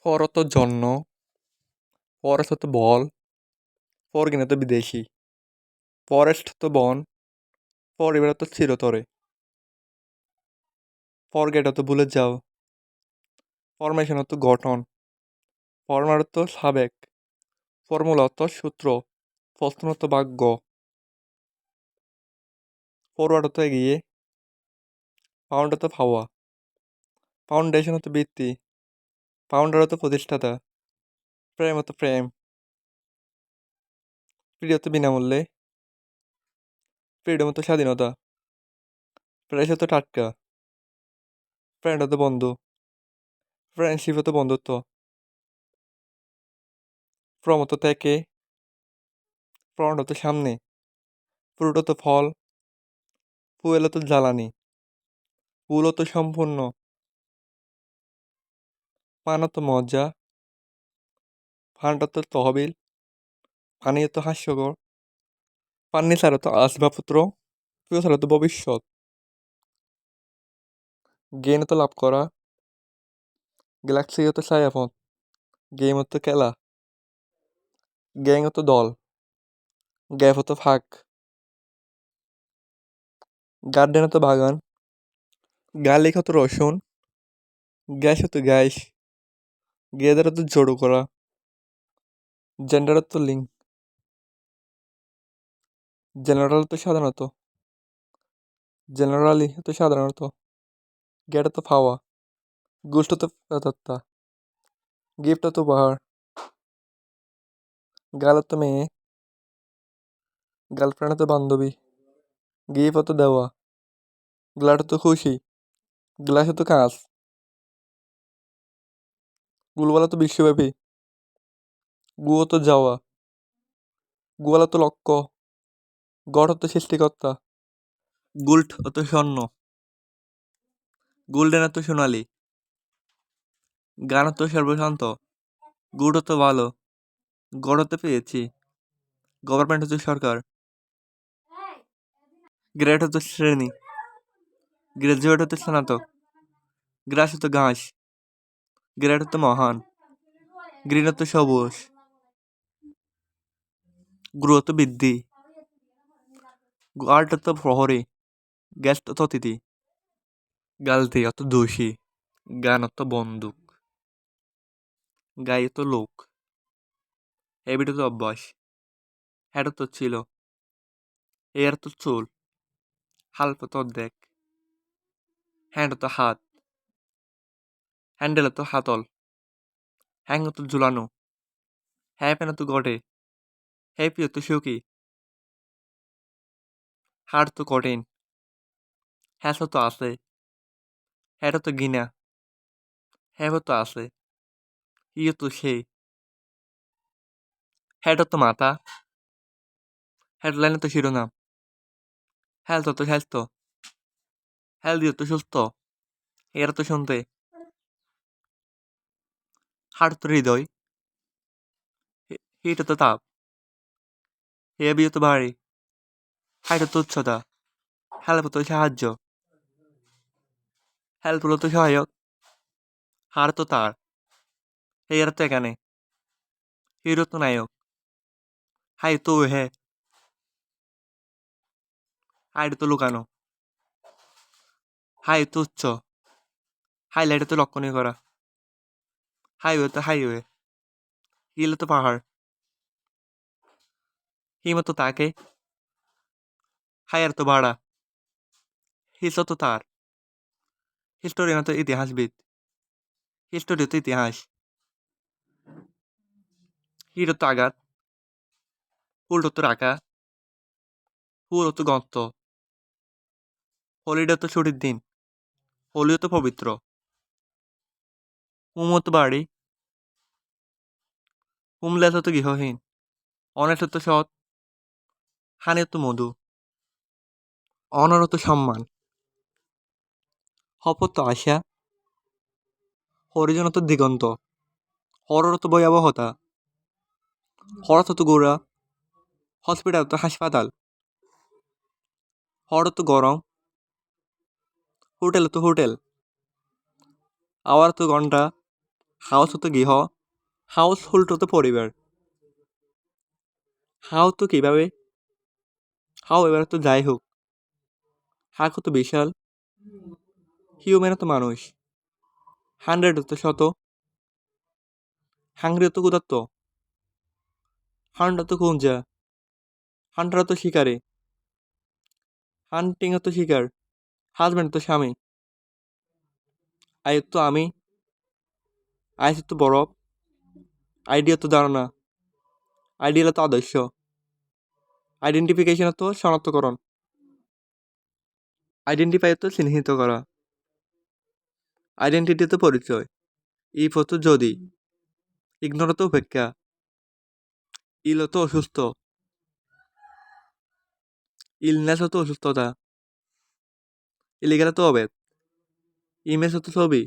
For অত জন্য, forest হতো বল, ফরগিন হতো বিদেশি, ফরেস্ট হতো বন, পরিবার হতো চিরতরে, ফরগেট হতো ভুলে যাও, ফরমেশন হতো গঠন, ফরমার হতো সাবেক, ফর্মুলা হতো সূত্র, প্রশ্ন হতো ভাগ্য, ফরওয়ার্ড হতো এগিয়ে, পাউন্ড হতো পাওয়া, ফাউন্ডেশন হতো ভিত্তি, ফাউন্ডার হতো প্রতিষ্ঠাতা, প্রেম হতো প্রেম, প্রিয় হতো বিনামূল্যে, ফ্রিডম হতো স্বাধীনতা, ফ্রেশ হতো টাটকা, ফ্রেন্ড হতো বন্ধু, ফ্রেন্ডশিপ হতো বন্ধুত্ব, ফ্রম হতো থেকে, ফ্রন্ট হতো সামনে, ফ্রুট হতো ফল, ফুয়েল হতো জ্বালানি, ফুল হতো সম্পূর্ণ, পান হতো মজা, ফান্ড হতো তহবিল, পানি হতো হাস্যকর, ফার্নিচার হতো আসবাবপত্র, ফিউচার হতো ভবিষ্যৎ, গেইন হতো লাভ করা, গ্যালাক্সি হতো ছায়াপথ, গেম হতো খেলা, গ্যাং হতো দল, গ্যাপ হতো ফাঁক, গার্ডেন হতো বাগান, গার্লিক হতো রসুন, গ্যাস হতো গ্যাস, গেদার হতো জড়ো করা, জেন্ডার হতো লিঙ্ক, জেনারেল হতো সাধারণত, জেনারেলি হতো সাধারণত, গেট হতো পাওয়া, গোষ্ঠ হতো প্রেতাত্মা, গিফট হতো উপহার, গাল হতো মেয়ে, গার্লফ্রেন্ড হতো বান্ধবী, গিফট হতো দেওয়া, গ্লাড হতো খুশি, গ্লাস হতো কাঁচ, গুলবাল হতো বিশ্বব্যাপী, গু হতো যাওয়া, গোয়াল হতো লক্ষ্য, গড হতো সৃষ্টিকর্তা, গুল্ট হতো স্বর্ণ, গোল্ডেন হতো সোনালি, গান হতো সর্বশান্ত, গুড হতো ভালো, গড হতে পেয়েছি, গভর্নমেন্ট হচ্ছে সরকার, গ্রেড হতো শ্রেণী, গ্রাজুয়েট হতো স্নাতক, গ্রাস হতো ঘাস, গ্রেড হতো মহান, গ্রিন হতো সবুজ, গ্রো হতো বৃদ্ধি, গার্ড হতো প্রহরী, গেস্ট হতো অতিথি, গালতি হতো দোষী, গান হতো বন্দুক, গাই হতো লোক, হ্যাবিট হতো অভ্যাস, হ্যাড হতো ছিল, এয়ার হতো চুল, হাল্প হতো অর্ধেক, হ্যান্ড হতো হাত, হ্যান্ডেল হতো হাতল, হ্যাং হতো ঝুলানো, হ্যাপেন হতো ঘটে, হ্যাপি হতো সুখী, হার্ড হতো কঠিন, হ্যাস হতো আছে, হ্যাড হতো গিনা, হ্যাভ হতো আছে, ই হতো সেই, হেড হতো মাথা, হেডলাইন হতো শিরোনাম, হেলথ হতো স্বাস্থ্য, হেলদি হতো সুস্থ, এর হতো শুনতে, হার্ট হতো হৃদয়, হিট হতো তাপ, হেভি হতো ভারী, হাইট হতো উচ্চতা, হেল্প হতো সাহায্য, হেল্পফুল হতো সহায়ক, হার তো তার, এর তো এখানে, হিরো তো নায়ক, হাই তো হে, হাইট তো লুকানো, হাই তো উচ্চ, হাইলাইট তো লক্ষণীয় করা, হাইওয়ে তো হাইওয়ে, হিল তো পাহাড়, হিম তো তাকে, হায়ার তো ভাড়া, হিস তো তার, হিস্টোরিয়ান তো ইতিহাসবিদ, হিস্টোরি তো ইতিহাস, হিরো তো আঘাত, হুল তো রাখা, হুল তো গর্ত, হলিডে তো ছুটির দিন, হোলিও তো পবিত্র, হুম তো বাড়ি, হুমলেস তো গৃহহীন, অনেস্ট তো সৎ, হানি তো মধু, অনর তো সম্মান, হপত তো আশা, হরিজন তো দিগন্ত, হরর তো ভয়াবহতা, হরথ তো গোড়া, হসপিটাল তো হাসপাতাল, হর তো গরম, হোটেল তো হোটেল, আওয়ার তো ঘন্টা, হাউস হতো গৃহ, হাউস হোল্ড হতো পরিবার। হাউ তো কিভাবে, হাউ এবার তো যাই হোক। হাক হতো বিশাল, হিউম্যান হতো মানুষ। 100 হতো শত, হাংরি হতো ক্ষুধার্ত। হান্ট হতো খুঁজা, হান্টার হতো শিকারী। হান্টিং হতো শিকার, হাজব্যান্ড হতো স্বামী। আই হতো আমি, আইস হতো বরফ। আইডিয়া হতো ধারণা, আইডিয়াল হতো আদর্শ। আইডেন্টিফিকেশন হতো শনাক্তকরণ, আইডেন্টিফাই হতো চিহ্নিত করা। আইডেন্টিটি হতো পরিচয়। ইফ হতো যদি, ইগনোর হতো উপেক্ষা। ইল হতো অসুস্থ, ইলনেস হতো অসুস্থতা। ইলিগাল হতো অবৈধ। ইমেজ হতো ছবি,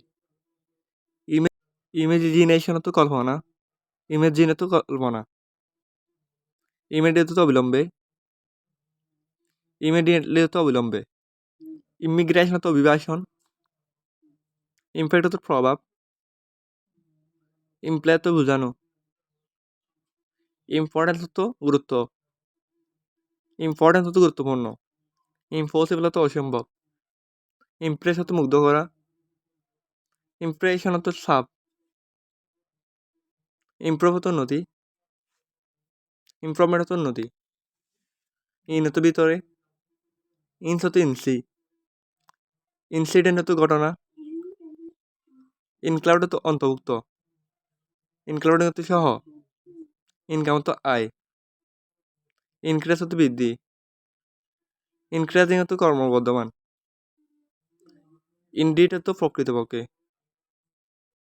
ইমেজিনেশন হতো কল্পনা, ইমেজিন হতো কল্পনা। ইমিডিয়েট হতো অবিলম্বে, ইমিডিয়েটলি হতো অবিলম্বে। ইমিগ্রেশন হতো অভিবাসন, ইমপ্যাক্ট হতো প্রভাব, ইমপ্লয় হতো বোঝানো। ইম্পর্টেন্স হতো গুরুত্ব, ইম্পর্টেন্স হতো গুরুত্বপূর্ণ। ইম্পসিবল হতো অসম্ভব, ইমপ্রেস হতো মুগ্ধ করা, ইমপ্রেশন হতো ছাপ। ইমপ্রুভ হতো উন্নতি, ইমপ্রুভমেন্ট হতো উন্নতি। ইন হতো ভিতরে, ইনস হতো ইনসি। ইনসিডেন্ট হতো ঘটনা, ইনক্লাউড হতো অন্তর্ভুক্ত, ইনক্লুডিং হতো সহ। ইনকাম হতো আয়, ইনক্রিজ হতো বৃদ্ধি, ইনক্রিজিং হতো কর্মবর্ধমান। ইনডিড হতো প্রকৃতপক্ষে।